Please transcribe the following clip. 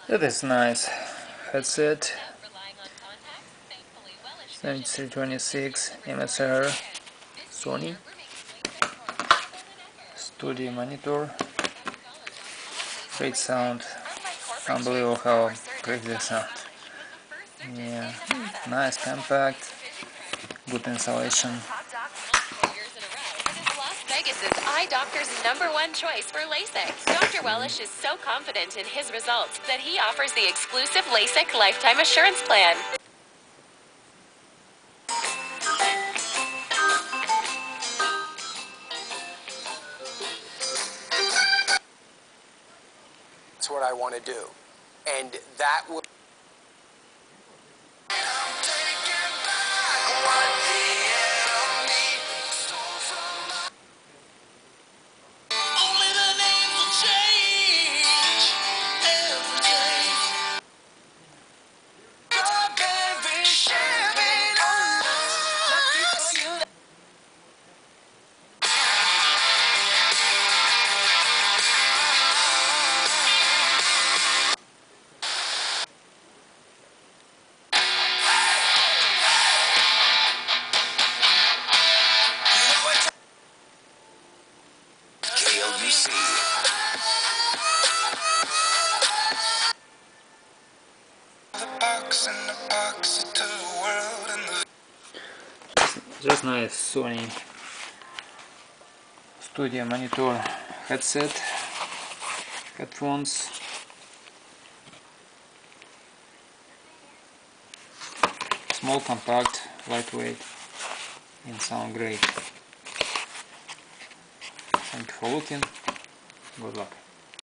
That is nice. Headset 7306 MSR Sony studio monitor. Great sound. Unbelievable how great they sound. Yeah, nice, compact, good installation. Las Vegas's eye doctor's #1 choice for LASIK. Dr. Wellish is so confident in his results that he offers the exclusive LASIK lifetime assurance plan. That's what I want to do, and that will. Just nice Sony studio monitor headset, headphones. Small, compact, lightweight, and sound great. Thank you for looking. Good luck.